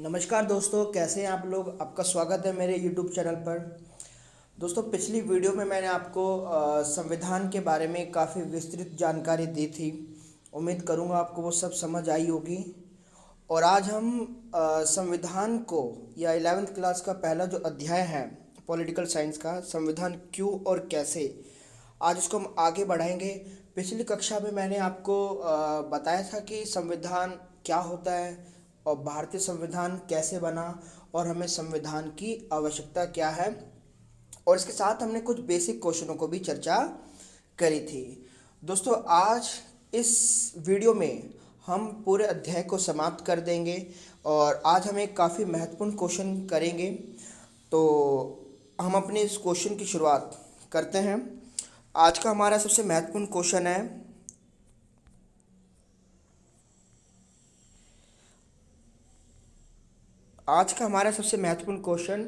नमस्कार दोस्तों, कैसे हैं आप लोग। आपका स्वागत है मेरे YouTube चैनल पर। दोस्तों, पिछली वीडियो में मैंने आपको संविधान के बारे में काफ़ी विस्तृत जानकारी दी थी। उम्मीद करूंगा आपको वो सब समझ आई होगी। और आज हम संविधान को या 11वीं क्लास का पहला जो अध्याय है पॉलिटिकल साइंस का, संविधान क्यों और कैसे, आज इसको हम आगे बढ़ाएंगे। पिछली कक्षा में मैंने आपको बताया था कि संविधान क्या होता है और भारतीय संविधान कैसे बना और हमें संविधान की आवश्यकता क्या है, और इसके साथ हमने कुछ बेसिक क्वेश्चनों को भी चर्चा करी थी। दोस्तों, आज इस वीडियो में हम पूरे अध्याय को समाप्त कर देंगे और आज हम एक काफ़ी महत्वपूर्ण क्वेश्चन करेंगे। तो हम अपने इस क्वेश्चन की शुरुआत करते हैं। आज का हमारा सबसे महत्वपूर्ण क्वेश्चन है, आज का हमारा सबसे महत्वपूर्ण क्वेश्चन,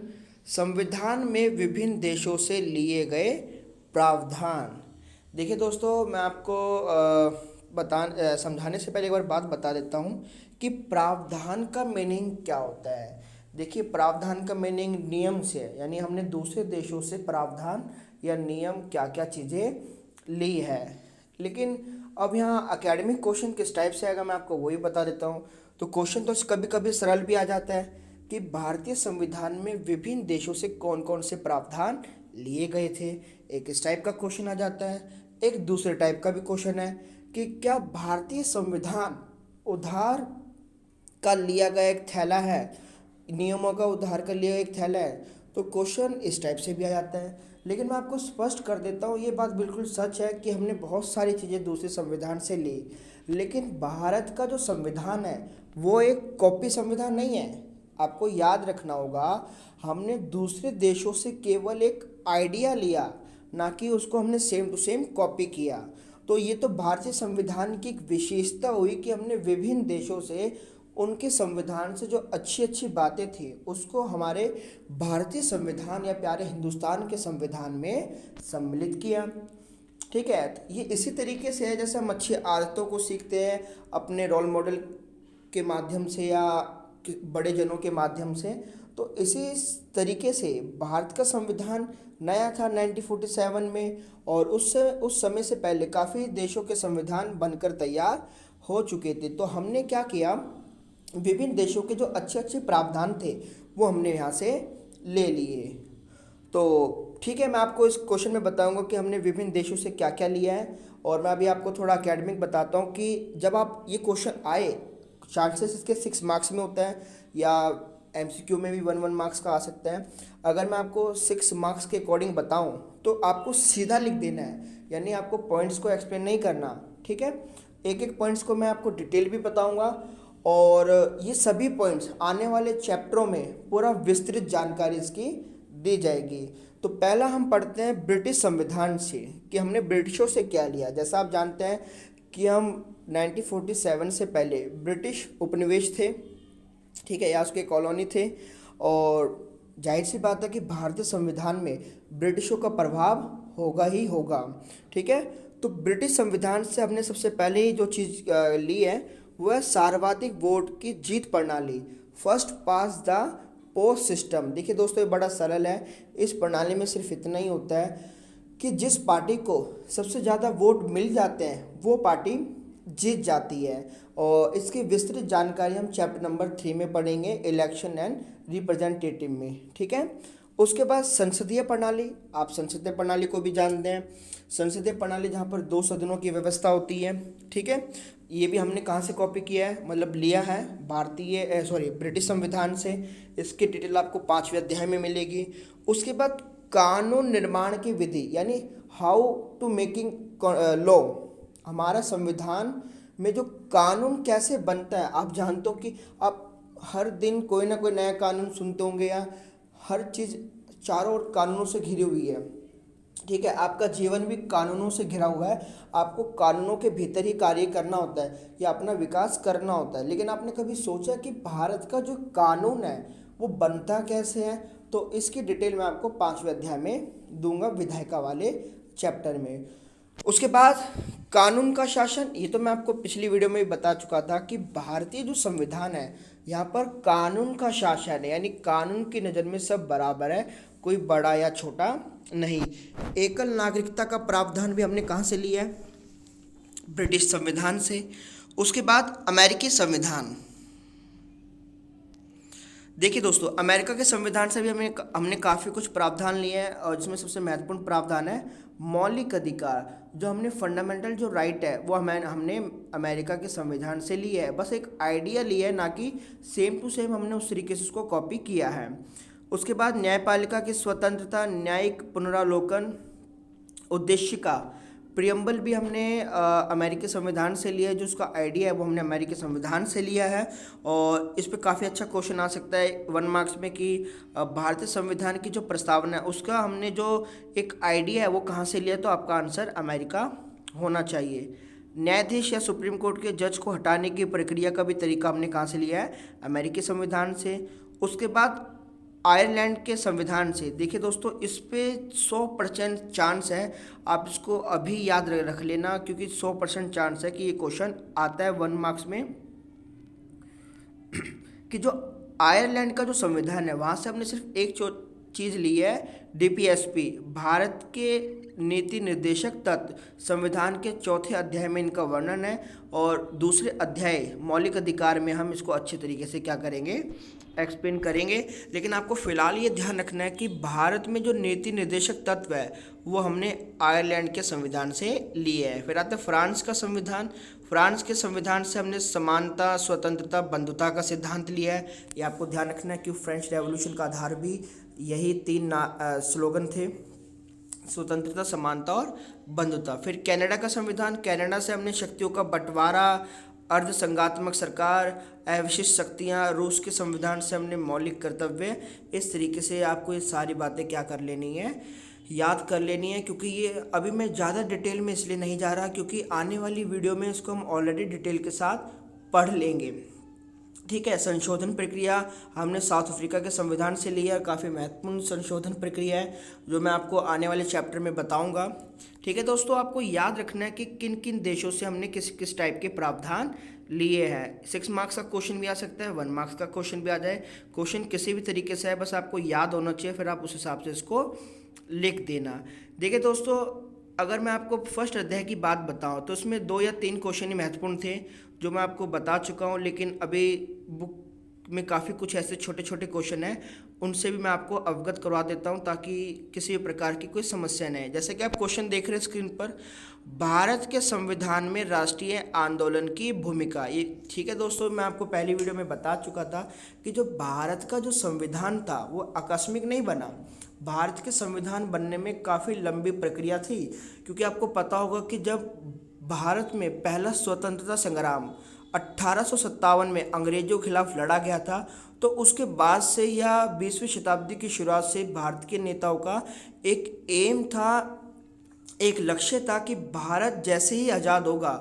संविधान में विभिन्न देशों से लिए गए प्रावधान। देखिए दोस्तों, मैं आपको समझाने से पहले एक बार बात बता देता हूँ कि प्रावधान का मीनिंग क्या होता है। देखिए, प्रावधान का मीनिंग नियम से है, यानी हमने दूसरे देशों से प्रावधान या नियम क्या क्या चीज़ें ली है। लेकिन अब यहाँ एकेडमिक क्वेश्चन किस टाइप से आएगा मैं आपको वही बता देता हूँ। तो क्वेश्चन तो कभी कभी सरल भी आ जाता है कि भारतीय संविधान में विभिन्न देशों से कौन कौन से प्रावधान लिए गए थे। एक इस टाइप का क्वेश्चन आ जाता है। एक दूसरे टाइप का भी क्वेश्चन है कि क्या भारतीय संविधान उधार का लिया गया एक थैला है, नियमों का उधार कर लिया एक थैला है। तो क्वेश्चन इस टाइप से भी आ जाता है। लेकिन मैं आपको स्पष्ट कर देता हूँ, ये बात बिल्कुल सच है कि हमने बहुत सारी चीज़ें दूसरे संविधान से ली, लेकिन भारत का जो संविधान है वो एक कॉपी संविधान नहीं है। आपको याद रखना होगा, हमने दूसरे देशों से केवल एक आइडिया लिया, ना कि उसको हमने सेम टू सेम कॉपी किया। तो ये तो भारतीय संविधान की एक विशेषता हुई कि हमने विभिन्न देशों से उनके संविधान से जो अच्छी अच्छी बातें थी उसको हमारे भारतीय संविधान या प्यारे हिंदुस्तान के संविधान में सम्मिलित किया। ठीक है, तो ये इसी तरीके से है जैसे हम अच्छी आदतों को सीखते हैं अपने रोल मॉडल के माध्यम से या बड़े जनों के माध्यम से। तो इसी तरीके से भारत का संविधान नया था 1947 में, और उस समय से पहले काफ़ी देशों के संविधान बनकर तैयार हो चुके थे। तो हमने क्या किया, विभिन्न देशों के जो अच्छे अच्छे प्रावधान थे वो हमने यहाँ से ले लिए। तो ठीक है, मैं आपको इस क्वेश्चन में बताऊंगा कि हमने विभिन्न देशों से क्या क्या लिया है। और मैं अभी आपको थोड़ा एकेडमिक बताता हूँ कि जब आप ये क्वेश्चन आए, चांसेस इसके 6 मार्क्स में होता है या MCQ में भी 1 मार्क्स का आ सकता है। अगर मैं आपको 6 मार्क्स के अकॉर्डिंग बताऊं तो आपको सीधा लिख देना है, यानी आपको पॉइंट्स को एक्सप्लेन नहीं करना। ठीक है, एक एक पॉइंट्स को मैं आपको डिटेल भी बताऊंगा, और ये सभी पॉइंट्स आने वाले चैप्टरों में पूरा विस्तृत जानकारी इसकी दी जाएगी। तो पहला हम पढ़ते हैं ब्रिटिश संविधान से कि हमने ब्रिटिशों से क्या लिया। जैसा आप जानते हैं कि हम 1947 से पहले ब्रिटिश उपनिवेश थे, ठीक है, या उसके कॉलोनी थे, और जाहिर सी बात है कि भारतीय संविधान में ब्रिटिशों का प्रभाव होगा ही होगा। ठीक है, तो ब्रिटिश संविधान से हमने सबसे पहले ही जो चीज़ ली है वह सर्वाधिक वोट की जीत प्रणाली, first pass the post system. देखिए दोस्तों, ये बड़ा सरल है। इस प्रणाली में सिर्फ इतना ही होता है कि जिस पार्टी को सबसे ज़्यादा वोट मिल जाते हैं वो पार्टी जीत जाती है। और इसकी विस्तृत जानकारी हम चैप्टर नंबर 3 में पढ़ेंगे, इलेक्शन एंड रिप्रेजेंटेटिव में। ठीक है, उसके बाद संसदीय प्रणाली, आप संसदीय प्रणाली को भी जानते हैं। संसदीय प्रणाली जहाँ पर 2 सदनों की व्यवस्था होती है। ठीक है, ये भी हमने कहाँ से कॉपी किया है, मतलब लिया है ब्रिटिश संविधान से। इसकी डिटेल आपको 5वें अध्याय में मिलेगी। उसके बाद कानून निर्माण की विधि, यानी हाउ टू मेकिंग लॉ। हमारा संविधान में जो कानून कैसे बनता है, आप जानते हो कि आप हर दिन कोई ना कोई नया कानून सुनते होंगे, या हर चीज़ चारों ओर कानूनों से घिरी हुई है। ठीक है, आपका जीवन भी कानूनों से घिरा हुआ है। आपको कानूनों के भीतर ही कार्य करना होता है या अपना विकास करना होता है। लेकिन आपने कभी सोचा कि भारत का जो कानून है वो बनता कैसे है? तो इसकी डिटेल मैं आपको 5वें अध्याय में दूंगा, विधायिका वाले चैप्टर में। उसके बाद कानून का शासन, ये तो मैं आपको पिछली वीडियो में भी बता चुका था कि भारतीय जो संविधान है यहाँ पर कानून का शासन है, यानी कानून की नज़र में सब बराबर है, कोई बड़ा या छोटा नहीं। एकल नागरिकता का प्रावधान भी हमने कहाँ से लिया है? ब्रिटिश संविधान से। उसके बाद अमेरिकी संविधान। देखिए दोस्तों, अमेरिका के संविधान से भी हमने काफ़ी कुछ प्रावधान लिए हैं, और जिसमें सबसे महत्वपूर्ण प्रावधान है मौलिक अधिकार। जो हमने फंडामेंटल जो राइट है वो हमने अमेरिका के संविधान से लिया है, बस एक आइडिया लिया है, ना कि सेम टू सेम हमने उस तरीके से उसको कॉपी किया है। उसके बाद न्यायपालिका की स्वतंत्रता, न्यायिक पुनरावलोकन, उद्देशिका, प्रियम्बल भी हमने अमेरिकी संविधान से लिया है। जो उसका आइडिया है वो हमने अमेरिकी संविधान से लिया है, और इस पे काफ़ी अच्छा क्वेश्चन आ सकता है 1 मार्क्स में कि भारतीय संविधान की जो प्रस्तावना है उसका हमने जो एक आइडिया है वो कहाँ से लिया, तो आपका आंसर अमेरिका होना चाहिए। न्यायाधीश या सुप्रीम कोर्ट के जज को हटाने की प्रक्रिया का भी तरीका हमने कहाँ से लिया है? अमेरिकी संविधान से। उसके बाद आयरलैंड के संविधान से। देखिए दोस्तों, इस पे 100% चांस है, आप इसको अभी याद रख लेना, क्योंकि 100% चांस है कि ये क्वेश्चन आता है 1 मार्क्स में, कि जो आयरलैंड का जो संविधान है वहाँ से हमने सिर्फ एक चीज़ ली है, डीपीएसपी, भारत के नीति निर्देशक तत्व। संविधान के 4थे अध्याय में इनका वर्णन है, और दूसरे अध्याय मौलिक अधिकार में हम इसको अच्छे तरीके से क्या करेंगे? एक्सप्लेन करेंगे। लेकिन आपको फिलहाल ये ध्यान रखना है कि भारत में जो नीति निर्देशक तत्व है वो हमने आयरलैंड के संविधान से लिए है। फिर आता है फ्रांस का संविधान। फ्रांस के संविधान से हमने समानता, स्वतंत्रता, बंधुता का सिद्धांत लिया है। ये आपको ध्यान रखना है कि फ्रेंच रेवोल्यूशन का आधार भी यही 3 स्लोगन थे, स्वतंत्रता, समानता और बंधुता। फिर कनाडा का संविधान। कनाडा से हमने शक्तियों का बंटवारा, अर्धसंघात्मक सरकार, अविशिष्ट शक्तियाँ। रूस के संविधान से हमने मौलिक कर्तव्य। इस तरीके से आपको ये सारी बातें क्या कर लेनी है? याद कर लेनी है, क्योंकि ये अभी मैं ज़्यादा डिटेल में इसलिए नहीं जा रहा क्योंकि आने वाली वीडियो में इसको हम ऑलरेडी डिटेल के साथ पढ़ लेंगे। ठीक है। संशोधन प्रक्रिया हमने साउथ अफ्रीका के संविधान से लिया, काफ़ी महत्वपूर्ण संशोधन प्रक्रिया है जो मैं आपको आने वाले चैप्टर में बताऊंगा। ठीक है दोस्तों, आपको याद रखना है कि किन किन देशों से हमने किस किस टाइप के प्रावधान लिए हैं। 6 मार्क्स का क्वेश्चन भी आ सकता है, 1 मार्क्स का क्वेश्चन भी आ जाए। क्वेश्चन किसी भी तरीके से है, बस आपको याद होना चाहिए, फिर आप उस हिसाब से इसको लिख देना। देखिए दोस्तों, अगर मैं आपको फर्स्ट अध्याय की बात बताऊं तो इसमें 2 या 3 क्वेश्चन ही महत्वपूर्ण थे जो मैं आपको बता चुका हूं, लेकिन अभी बुक में काफ़ी कुछ ऐसे छोटे छोटे क्वेश्चन हैं, उनसे भी मैं आपको अवगत करवा देता हूं ताकि किसी भी प्रकार की कोई समस्या नहीं। जैसे कि आप क्वेश्चन देख रहे हैं स्क्रीन पर, भारत के संविधान में राष्ट्रीय आंदोलन की भूमिका। ये ठीक है दोस्तों, मैं आपको पहली वीडियो में बता चुका था कि जो भारत का जो संविधान था वो आकस्मिक नहीं बना। भारत के संविधान बनने में काफ़ी लंबी प्रक्रिया थी, क्योंकि आपको पता होगा कि जब भारत में पहला स्वतंत्रता संग्राम 1857 में अंग्रेजों के खिलाफ लड़ा गया था, तो उसके बाद से या 20वीं शताब्दी की शुरुआत से भारत के नेताओं का एक एम था, एक लक्ष्य था कि भारत जैसे ही आज़ाद होगा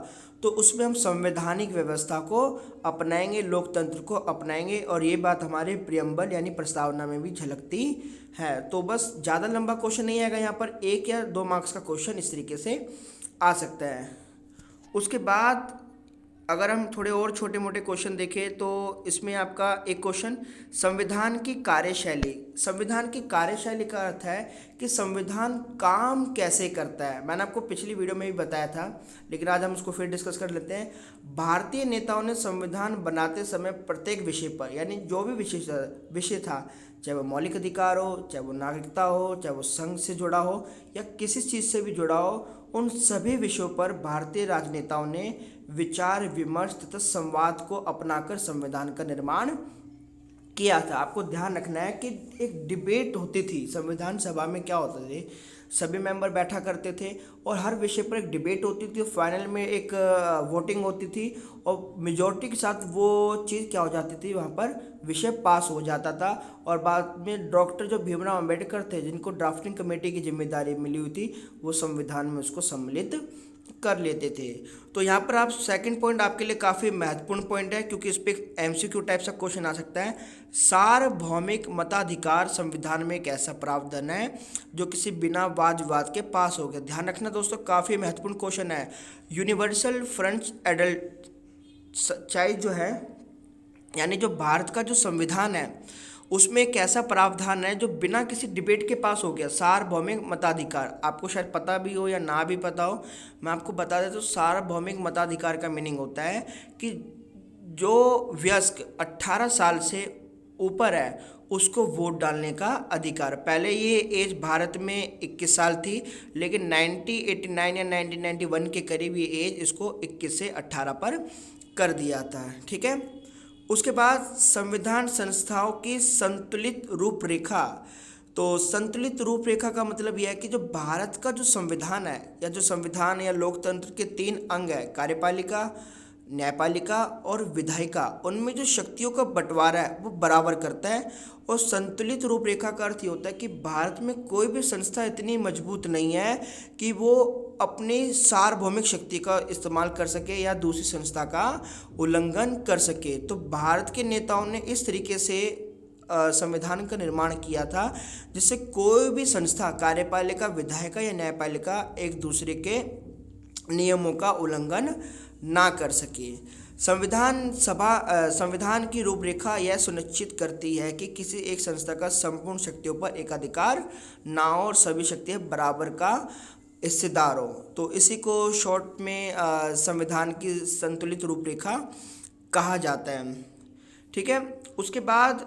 तो उसमें हम संवैधानिक व्यवस्था को अपनाएंगे, लोकतंत्र को अपनाएंगे, और ये बात हमारे प्रियम्बल यानी प्रस्तावना में भी झलकती है। तो बस ज़्यादा लंबा क्वेश्चन नहीं आएगा, यहाँ पर 1 या 2 मार्क्स का क्वेश्चन इस तरीके से आ सकता है। उसके बाद अगर हम थोड़े और छोटे मोटे क्वेश्चन देखें तो इसमें आपका एक क्वेश्चन, संविधान की कार्यशैली। संविधान की कार्यशैली का अर्थ है कि संविधान काम कैसे करता है। मैंने आपको पिछली वीडियो में भी बताया था, लेकिन आज हम उसको फिर डिस्कस कर लेते हैं। भारतीय नेताओं ने संविधान बनाते समय प्रत्येक विषय पर, यानी जो भी विषय था, चाहे वो मौलिक अधिकार हो, चाहे वो नागरिकता हो, चाहे वो संघ से जुड़ा हो या किसी चीज़ से भी जुड़ा हो, उन सभी विषयों पर भारतीय राजनेताओं ने विचार विमर्श तथा संवाद को अपनाकर संविधान का निर्माण किया था। आपको ध्यान रखना है कि एक डिबेट होती थी संविधान सभा में। क्या होता थे, सभी मेंबर बैठा करते थे और हर विषय पर एक डिबेट होती थी, फाइनल में एक वोटिंग होती थी और मेजॉरिटी के साथ वो चीज़ क्या हो जाती थी, वहाँ पर विषय पास हो जाता था। और बाद में डॉक्टर जो भीमराव अंबेडकर थे, जिनको ड्राफ्टिंग कमेटी की जिम्मेदारी मिली हुई थी, वो संविधान में उसको सम्मिलित कर लेते थे। तो यहाँ पर आप सेकंड पॉइंट आपके लिए काफ़ी महत्वपूर्ण पॉइंट है, क्योंकि इस पर एमसीक्यू टाइप का क्वेश्चन आ सकता है। सार्वभौमिक मताधिकार संविधान में एक ऐसा प्रावधान है जो किसी बिना वाद विवाद के पास हो गया। ध्यान रखना दोस्तों, काफ़ी महत्वपूर्ण क्वेश्चन है। यूनिवर्सल फ्रेंच एडल्ट चाइल्ड जो है यानी जो भारत का जो संविधान है उसमें एक ऐसा प्रावधान है जो बिना किसी डिबेट के पास हो गया, सार्वभौमिक मताधिकार। आपको शायद पता भी हो या ना भी पता हो, मैं आपको बता देता हूँ। सार्वभौमिक मताधिकार का मीनिंग होता है कि जो वयस्क 18 साल से ऊपर है उसको वोट डालने का अधिकार। पहले ये एज भारत में 21 साल थी, लेकिन 1989 या 1991 के करीब ये एज इसको 21 से 18 पर कर दिया था। ठीक है। उसके बाद संविधान संस्थाओं की संतुलित रूपरेखा। तो संतुलित रूपरेखा का मतलब यह है कि जो भारत का जो संविधान है या जो संविधान या लोकतंत्र के 3 अंग है, कार्यपालिका, न्यायपालिका और विधायिका, उनमें जो शक्तियों का बंटवारा है वो बराबर करता है। और संतुलित रूपरेखा का अर्थ ये होता है कि भारत में कोई भी संस्था इतनी मजबूत नहीं है कि वो अपनी सार्वभौमिक शक्ति का इस्तेमाल कर सके या दूसरी संस्था का उल्लंघन कर सके। तो भारत के नेताओं ने इस तरीके से संविधान का निर्माण किया था जिससे कोई भी संस्था, कार्यपालिका, विधायिका या न्यायपालिका, एक दूसरे के नियमों का उल्लंघन ना कर सके। संविधान की रूपरेखा यह सुनिश्चित करती है कि किसी एक संस्था का संपूर्ण शक्तियों पर एकाधिकार ना हो और सभी शक्तियाँ बराबर का हिस्सेदार हो। तो इसी को शॉर्ट में संविधान की संतुलित रूपरेखा कहा जाता है। ठीक है। उसके बाद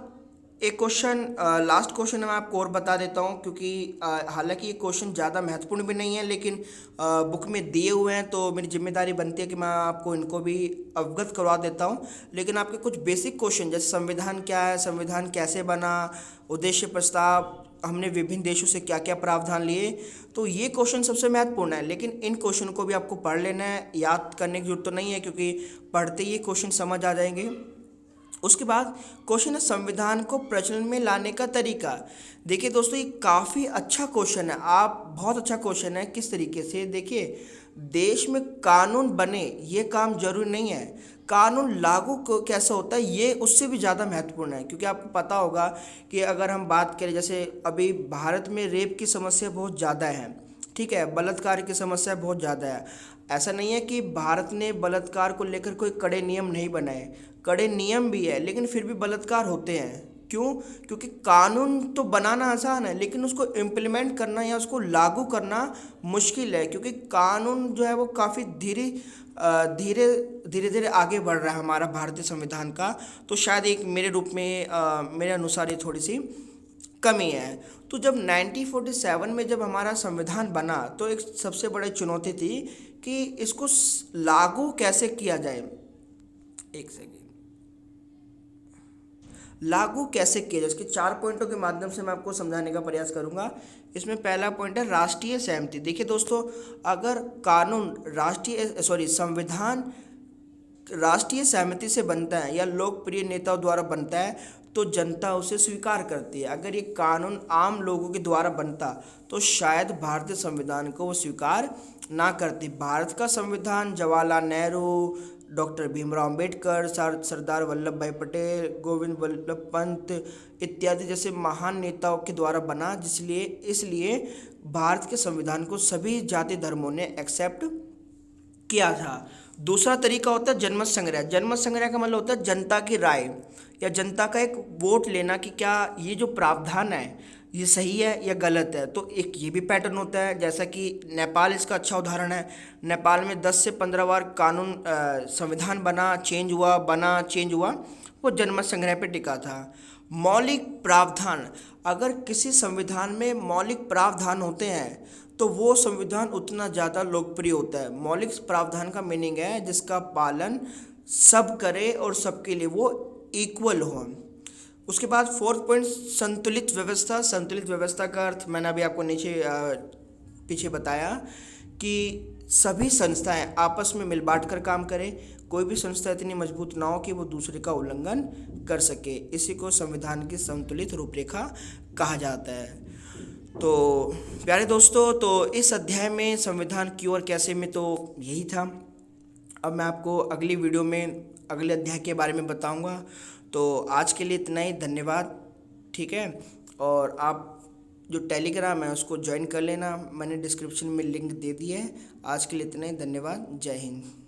एक क्वेश्चन, लास्ट क्वेश्चन मैं आपको और बता देता हूँ, क्योंकि हालांकि ये क्वेश्चन ज़्यादा महत्वपूर्ण भी नहीं है, लेकिन बुक में दिए हुए हैं तो मेरी जिम्मेदारी बनती है कि मैं आपको इनको भी अवगत करवा देता हूँ। लेकिन आपके कुछ बेसिक क्वेश्चन जैसे संविधान क्या है, संविधान कैसे बना, उद्देश्य प्रस्ताव, हमने विभिन्न देशों से क्या क्या प्रावधान लिए, तो ये क्वेश्चन सबसे महत्वपूर्ण है। लेकिन इन क्वेश्चन को भी आपको पढ़ लेना है, याद करने की जरूरत तो नहीं है क्योंकि पढ़ते ही ये क्वेश्चन समझ आ जाएंगे। उसके बाद क्वेश्चन है संविधान को प्रचलन में लाने का तरीका। देखिए दोस्तों, ये काफ़ी अच्छा क्वेश्चन है, बहुत अच्छा क्वेश्चन है। किस तरीके से? देखिए, देश में कानून बने ये काम जरूरी नहीं है, कानून लागू कैसा होता है ये उससे भी ज़्यादा महत्वपूर्ण है। क्योंकि आपको पता होगा कि अगर हम बात करें, जैसे अभी भारत में रेप की समस्या बहुत ज़्यादा है, ठीक है, बलात्कार की समस्या बहुत ज़्यादा है। ऐसा नहीं है कि भारत ने बलात्कार को लेकर कोई कड़े नियम नहीं बनाए, कड़े नियम भी है, लेकिन फिर भी बलात्कार होते हैं। क्यों? क्योंकि कानून तो बनाना आसान है, लेकिन उसको इम्प्लीमेंट करना या उसको लागू करना मुश्किल है। क्योंकि कानून जो है वो काफ़ी धीरे धीरे आगे बढ़ रहा है हमारा भारतीय संविधान का। तो शायद एक मेरे रूप में मेरे अनुसार ये थोड़ी सी कमी है। तो जब 1947 में जब हमारा संविधान बना तो एक सबसे बड़ी चुनौती थी कि इसको लागू कैसे किया जाए। एक सेकेंड, लागू कैसे किया जाए, इसके 4 पॉइंटों के माध्यम से मैं आपको समझाने का प्रयास करूंगा। इसमें पहला पॉइंट है राष्ट्रीय सहमति। देखिए दोस्तों, अगर संविधान राष्ट्रीय सहमति से बनता है या लोकप्रिय नेताओं द्वारा बनता है तो जनता उसे स्वीकार करती है। अगर ये कानून आम लोगों के द्वारा बनता तो शायद भारतीय संविधान को वो स्वीकार ना करती। भारत का संविधान जवाहरलाल नेहरू, डॉक्टर भीमराव अंबेडकर, सरदार वल्लभ भाई पटेल, गोविंद वल्लभ पंत इत्यादि जैसे महान नेताओं के द्वारा बना, इसलिए भारत के संविधान को सभी जाति धर्मों ने एक्सेप्ट किया था। दूसरा तरीका होता है जनमत संग्रह। जनमत संग्रह का मतलब होता है जनता की राय या जनता का एक वोट लेना कि क्या ये जो प्रावधान है ये सही है या गलत है। तो एक ये भी पैटर्न होता है, जैसा कि नेपाल इसका अच्छा उदाहरण है। नेपाल में 10 से 15 बार कानून संविधान बना, चेंज हुआ, वो जनमत संग्रह पे टिका था। मौलिक प्रावधान, अगर किसी संविधान में मौलिक प्रावधान होते हैं तो वो संविधान उतना ज़्यादा लोकप्रिय होता है। मौलिक प्रावधान का मीनिंग है जिसका पालन सब करे और सबके लिए वो इक्वल हो। उसके बाद 4th पॉइंट संतुलित व्यवस्था। संतुलित व्यवस्था का अर्थ मैंने अभी आपको पीछे बताया कि सभी संस्थाएं आपस में मिल बांट कर काम करें, कोई भी संस्था इतनी मजबूत ना हो कि वो दूसरे का उल्लंघन कर सके। इसी को संविधान की संतुलित रूपरेखा कहा जाता है। तो प्यारे दोस्तों, तो इस अध्याय में संविधान क्यों और कैसे में तो यही था। अब मैं आपको अगली वीडियो में अगले अध्याय के बारे में बताऊंगा। तो आज के लिए इतना ही, धन्यवाद। ठीक है, और आप जो टेलीग्राम है उसको ज्वाइन कर लेना, मैंने डिस्क्रिप्शन में लिंक दे दी है। आज के लिए इतना ही, धन्यवाद। जय हिंद।